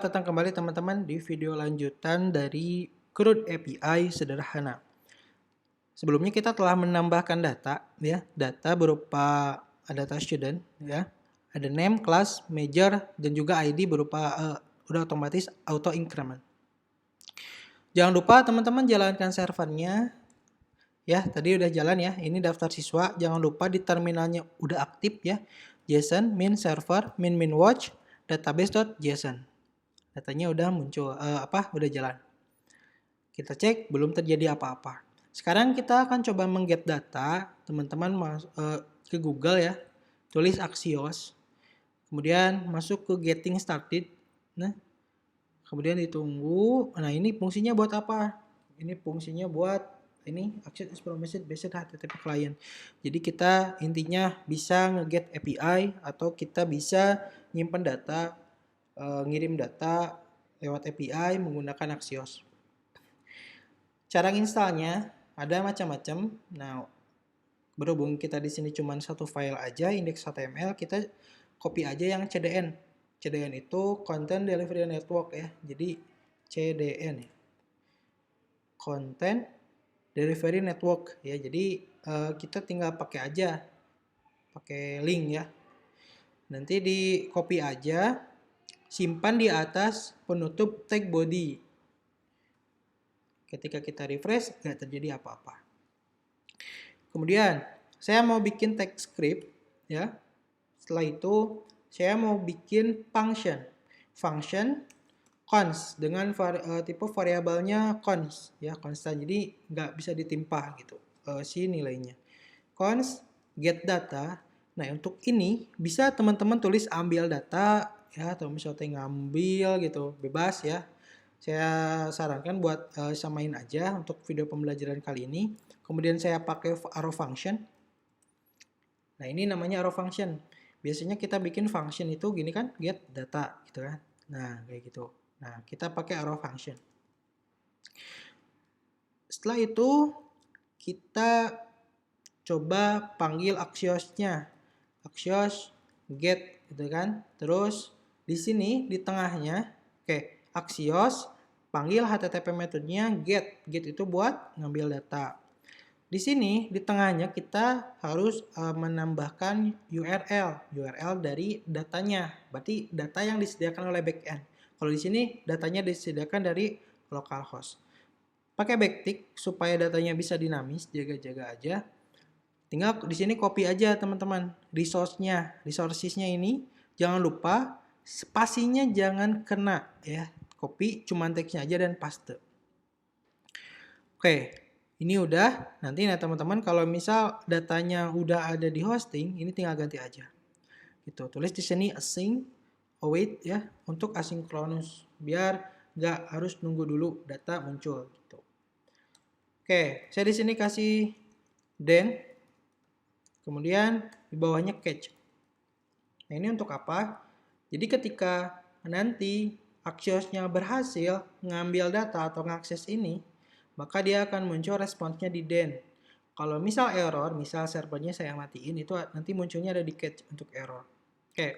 Datang kembali teman-teman di video lanjutan dari CRUD API sederhana. Sebelumnya kita telah menambahkan data ya, data berupa data student ya, ada name, class, major dan juga ID berupa udah otomatis auto increment. Jangan lupa teman-teman jalankan servernya ya, tadi udah jalan ya. Ini daftar siswa, jangan lupa di terminalnya udah aktif ya. JSON min server min watch database.json. Datanya udah muncul, udah jalan. Kita cek, belum terjadi apa-apa. Sekarang kita akan coba mengget data, teman-teman ke Google ya, tulis Axios, kemudian masuk ke getting started, nah, kemudian ditunggu. Nah ini fungsinya buat apa? Ini fungsinya buat ini access information based HTTP client. Jadi kita intinya bisa ngeget API atau kita bisa nyimpen data, ngirim data lewat API menggunakan Axios. Cara installnya ada macam-macam. Nah, berhubung kita di sini cuma satu file aja, index.html, kita copy aja yang CDN. CDN itu Content Delivery Network ya. Jadi CDN ya. Content Delivery Network ya. Jadi kita tinggal pakai aja, pakai link ya. Nanti di copy aja, simpan di atas penutup tag body. Ketika kita refresh, nggak terjadi apa-apa. Kemudian, saya mau bikin text script, ya. Setelah itu, saya mau bikin function. Function const dengan tipe variabelnya const, ya, konstan. Jadi nggak bisa ditimpa gitu si nilainya. Const get data. Nah, untuk ini bisa teman-teman tulis ambil data, ya, atau misalnya ngambil gitu, bebas ya. Saya sarankan buat samain aja untuk video pembelajaran kali ini. Kemudian saya pakai arrow function. Nah ini namanya arrow function. Biasanya kita bikin function itu gini kan, get data gitu kan. Nah kayak gitu. Nah kita pakai arrow function. Setelah itu kita coba panggil Axios-nya. Axios get gitu kan. Terus di sini di tengahnya, oke. Axios, panggil HTTP metodenya get. Get itu buat ngambil data. Di sini, di tengahnya kita harus menambahkan URL. URL dari datanya. Berarti data yang disediakan oleh backend. Kalau di sini, datanya disediakan dari localhost. Pakai backtick supaya datanya bisa dinamis, jaga-jaga aja. Tinggal di sini copy aja teman-teman. Resourcesnya ini, jangan lupa spasinya jangan kena ya. Copy cuma teksnya aja dan paste. Oke, ini udah. Nanti ya teman-teman kalau misal datanya udah ada di hosting, ini tinggal ganti aja. Gitu. Tulis di sini async await ya untuk asynchronous biar nggak harus nunggu dulu data muncul gitu. Oke, saya di sini kasih then kemudian di bawahnya catch. Nah, ini untuk apa? Jadi ketika nanti Axios-nya berhasil ngambil data atau mengakses ini, maka dia akan muncul responsnya di then. Kalau misal error, misal servernya saya matiin, itu nanti munculnya ada di catch untuk error. Oke.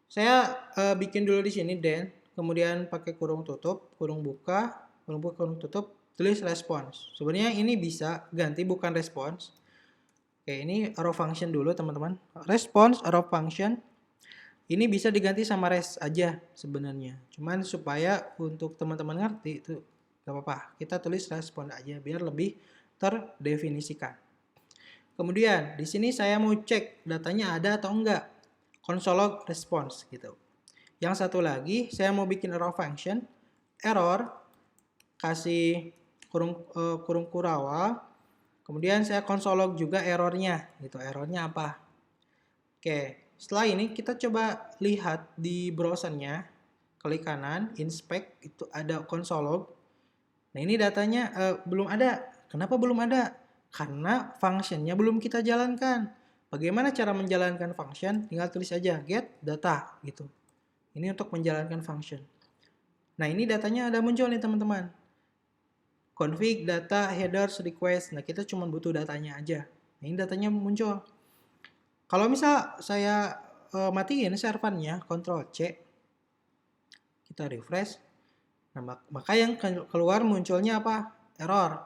Saya bikin dulu di sini then, kemudian pakai kurung tutup, kurung buka, kurung tutup, tulis response. Sebenarnya ini bisa ganti bukan response. Oke, ini arrow function dulu teman-teman. Response arrow function. Ini bisa diganti sama res aja sebenarnya. Cuman supaya untuk teman-teman ngerti itu gak apa-apa. Kita tulis respon aja biar lebih terdefinisikan. Kemudian di sini saya mau cek datanya ada atau enggak. Console log response gitu. Yang satu lagi saya mau bikin arrow function. Error kasih kurung kurawal. Kemudian saya console log juga errornya gitu. Errornya apa? Oke. Setelah ini kita coba lihat di browsernya, klik kanan, inspect, itu ada console log. Nah ini datanya belum ada. Kenapa belum ada? Karena functionnya belum kita jalankan. Bagaimana cara menjalankan function? Tinggal tulis aja get data gitu. Ini untuk menjalankan function. Nah ini datanya ada muncul nih teman-teman. Config data headers request. Nah kita cuma butuh datanya aja. Nah ini datanya muncul. Kalau misal saya matiin servernya, Ctrl C, Kita refresh. Nah, maka yang keluar munculnya apa? Error.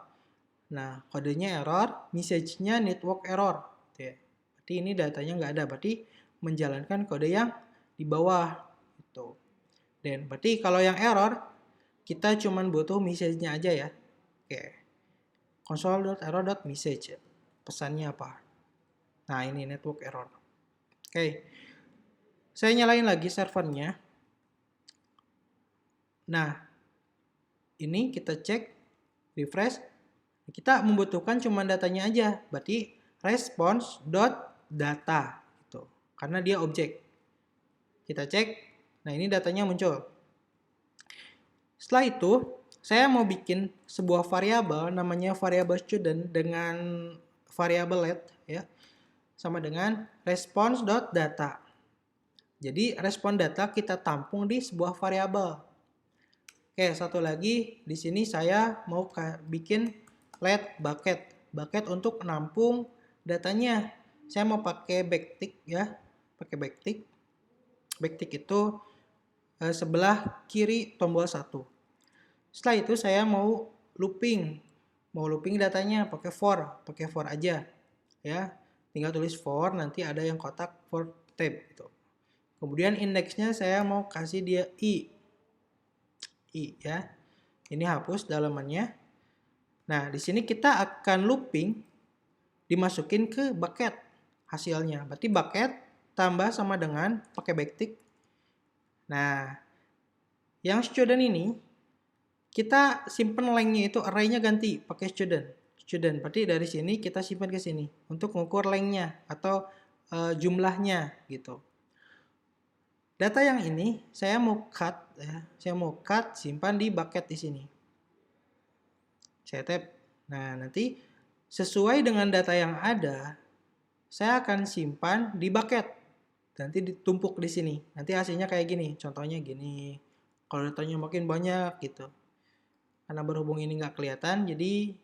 Nah, kodenya error, message-nya network error. Gitu ya. Berarti ini datanya nggak ada, berarti menjalankan kode yang di bawah. Gitu. Dan berarti kalau yang error, kita cuma butuh message-nya aja ya. Oke. Console.error.message. Pesannya apa? Nah, ini network error. Oke. Saya nyalain lagi servernya. Nah, ini kita cek, refresh. Kita membutuhkan cuma datanya aja. Berarti response.data gitu. Karena dia objek. Kita cek. Nah, ini datanya muncul. Setelah itu, saya mau bikin sebuah variabel namanya variabel student dengan variabel let ya. Sama dengan response.data. Jadi respon data kita tampung di sebuah variabel. Oke, satu lagi di sini saya mau bikin let bucket. Bucket untuk menampung datanya. Saya mau pakai backtick ya. Pakai backtick. Backtick itu sebelah kiri tombol 1. Setelah itu saya mau looping. Mau looping datanya pakai for aja. Ya. Tinggal tulis for, nanti ada yang kotak for tab gitu. Kemudian indeksnya saya mau kasih dia i ya. Ini hapus dalamannya. Nah, di sini kita akan looping dimasukin ke bucket hasilnya. Berarti bucket tambah sama dengan pakai backtick. Nah, yang student ini kita simpen lengthnya itu array-nya ganti pakai student. Student. Berarti dari sini kita simpan ke sini untuk mengukur lengthnya atau jumlahnya gitu. Data yang ini saya mau cut ya. Saya mau cut simpan di bucket di sini. Saya tap. Nah, nanti sesuai dengan data yang ada, saya akan simpan di bucket. Nanti ditumpuk di sini. Nanti hasilnya kayak gini. Contohnya gini. Kalau datanya makin banyak gitu. Karena berhubung ini nggak kelihatan, jadi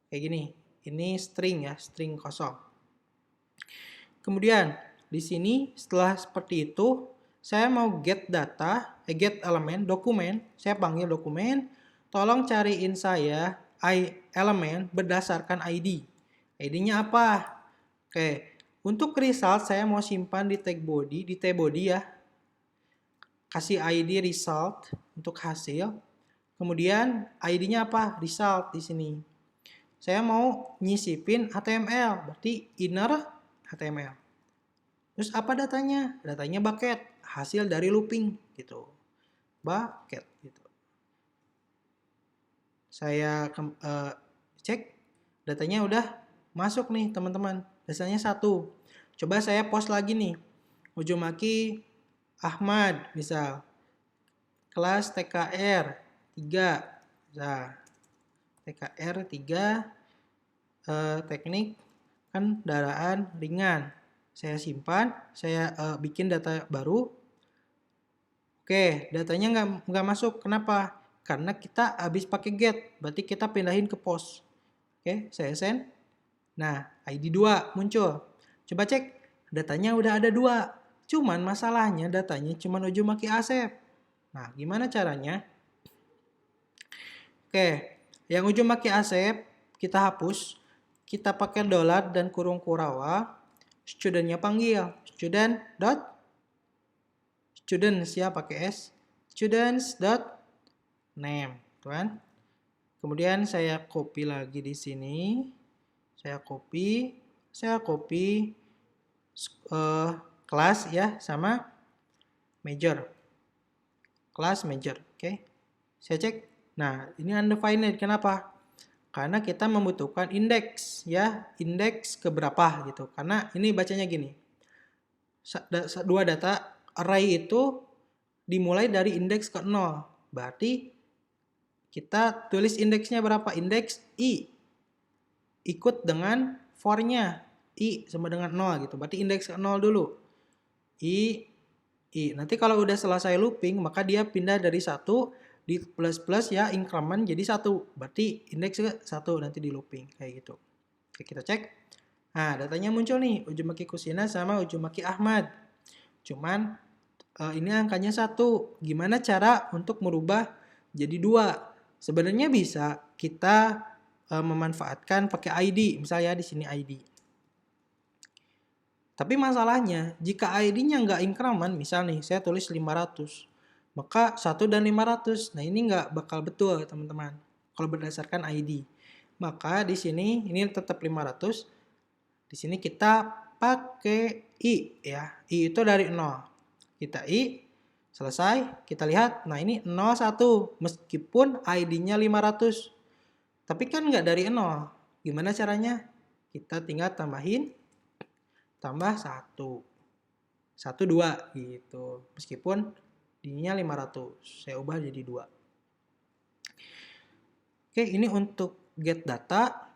kayak gini. Ini string ya, string kosong. Kemudian di sini setelah seperti itu, saya mau get data, get elemen, dokumen. Saya panggil dokumen. Tolong cariin saya elemen berdasarkan ID. ID-nya apa? Oke, untuk result saya mau simpan di tag body, di tbody ya. Kasih ID result untuk hasil. Kemudian ID-nya apa? Result di sini. Saya mau nyisipin HTML, berarti inner HTML. Terus apa datanya? Datanya bucket, hasil dari looping gitu. Bucket gitu. Saya cek, datanya udah masuk nih teman-teman. Dasarnya 1. Coba saya post lagi nih. Uzumaki Ahmad misal. Kelas TKR 3. Nah, TKR 3 teknik kendaraan ringan. Saya simpan, saya bikin data baru. Oke, datanya nggak masuk. Kenapa? Karena kita habis pakai get, berarti kita pindahin ke post. Oke, saya send. Nah, ID 2 muncul. Coba cek, datanya udah ada 2. Cuman masalahnya datanya cuma Uzumaki Asep. Nah, gimana caranya? Oke, yang Uzumaki Asep kita hapus. Kita pakai dolar dan kurung Kurawa. Studentnya panggil students ya pakai s, students dot name, kan? Kemudian saya copy lagi di sini, saya copy kelas ya sama major, kelas major, oke? Saya cek, nah ini undefined, kenapa? Karena kita membutuhkan indeks ya, indeks keberapa gitu. Karena ini bacanya gini. Dua data array itu dimulai dari indeks ke 0. Berarti kita tulis indeksnya berapa? Indeks i. Ikut dengan for-nya. I sama dengan 0 gitu. Berarti indeks ke 0 dulu. I. Nanti kalau udah selesai looping, maka dia pindah dari 1 di plus ya, increment jadi 1. Berarti indeks ke 1 nanti di looping kayak gitu. Oke, kita cek. Nah, datanya muncul nih, Uzumaki Kushina sama Uzumaki Ahmad. Cuman ini angkanya 1. Gimana cara untuk merubah jadi 2? Sebenarnya bisa kita memanfaatkan pakai ID, misalnya di sini ID. Tapi masalahnya, jika ID-nya nggak increment, misal nih, saya tulis 500, maka 1 dan 500. Nah, ini nggak bakal betul, teman-teman, kalau berdasarkan ID. Maka di sini, ini tetap 500. Di sini kita pakai I, ya. I itu dari 0. Kita I, selesai, kita lihat, nah ini 01, meskipun ID-nya 500. Tapi kan nggak dari 0. Gimana caranya? Kita tinggal tambahin, tambah 1. 1, 2, gitu. Meskipun D-nya 500. Saya ubah jadi 2. Oke, ini untuk get data.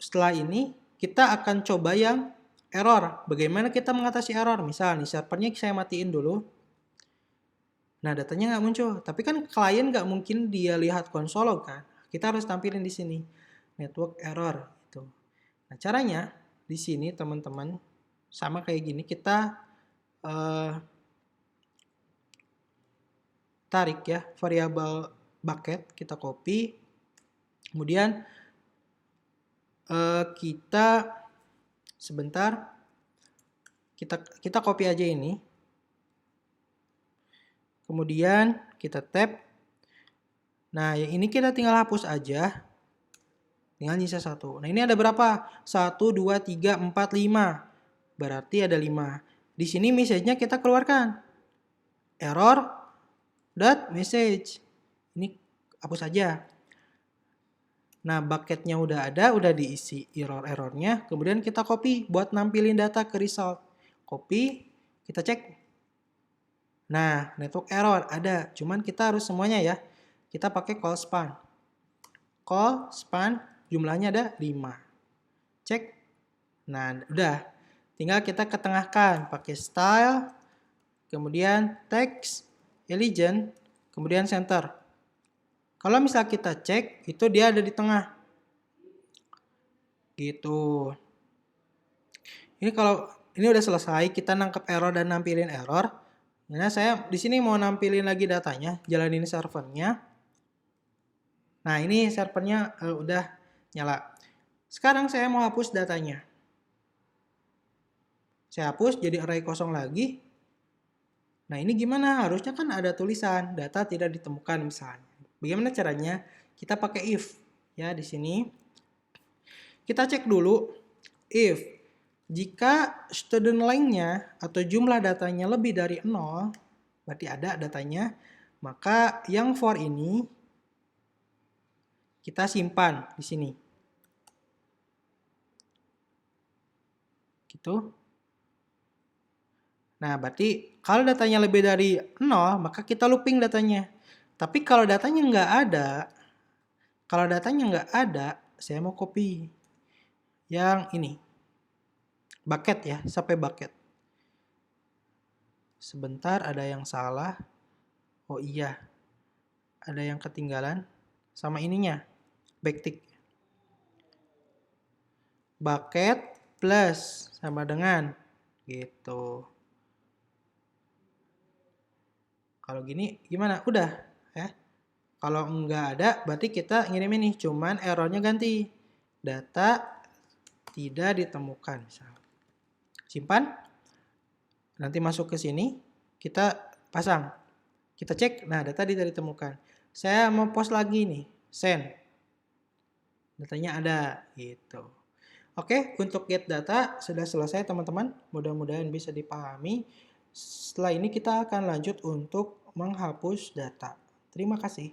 Setelah ini, kita akan coba yang error. Bagaimana kita mengatasi error? Misal nih, servernya saya matiin dulu. Nah, datanya nggak muncul. Tapi kan klien nggak mungkin dia lihat konsol kan. Kita harus tampilin di sini. Network error. Gitu. Nah, caranya di sini teman-teman, sama kayak gini. Kita tarik ya, variabel bucket. Kita copy. Kemudian kita sebentar. Kita copy aja ini. Kemudian kita tab. Nah, yang ini kita tinggal hapus aja. Tinggal nyisa 1. Nah, ini ada berapa? 1, 2, 3, 4, 5. Berarti ada 5. Di sini message-nya kita keluarkan. Error.message. Ini hapus aja. Nah, bucket-nya udah ada, udah diisi error-errornya. Kemudian kita copy buat nampilin data ke result. Copy, kita cek. Nah, network error ada, cuman kita harus semuanya ya. Kita pakai call span. Call span jumlahnya ada 5. Cek. Nah, udah. Tinggal kita ketengahkan pakai style, kemudian text, elegant, kemudian center. Kalau misal kita cek, itu dia ada di tengah. Gitu. Ini kalau ini udah selesai, kita nangkep error dan nampilin error. Nah, saya di sini mau nampilin lagi datanya, jalanin servernya. Nah, ini servernya udah nyala. Sekarang saya mau hapus datanya. Saya hapus jadi array kosong lagi. Nah, ini gimana? Harusnya kan ada tulisan data tidak ditemukan misalnya. Bagaimana caranya? Kita pakai if ya di sini. Kita cek dulu if jika student length-nya atau jumlah datanya lebih dari 0, berarti ada datanya, maka yang for ini kita simpan di sini. Gitu. Nah, berarti kalau datanya lebih dari 0, maka kita looping datanya. Tapi kalau datanya nggak ada, saya mau copy yang ini. Bucket ya, sampai bucket. Sebentar, ada yang salah. Oh iya, ada yang ketinggalan sama ininya, backtick. Bucket plus sama dengan gitu. Kalau gini gimana? Udah ya. Kalau nggak ada, berarti kita ngirim ini. Cuman errornya ganti. Data tidak ditemukan. Misalnya. Simpan. Nanti masuk ke sini. Kita pasang. Kita cek. Nah, data tidak ditemukan. Saya mau post lagi nih. Send. Datanya ada. Gitu. Oke, untuk get data sudah selesai teman-teman. Mudah-mudahan bisa dipahami. Setelah ini kita akan lanjut untuk menghapus data. Terima kasih.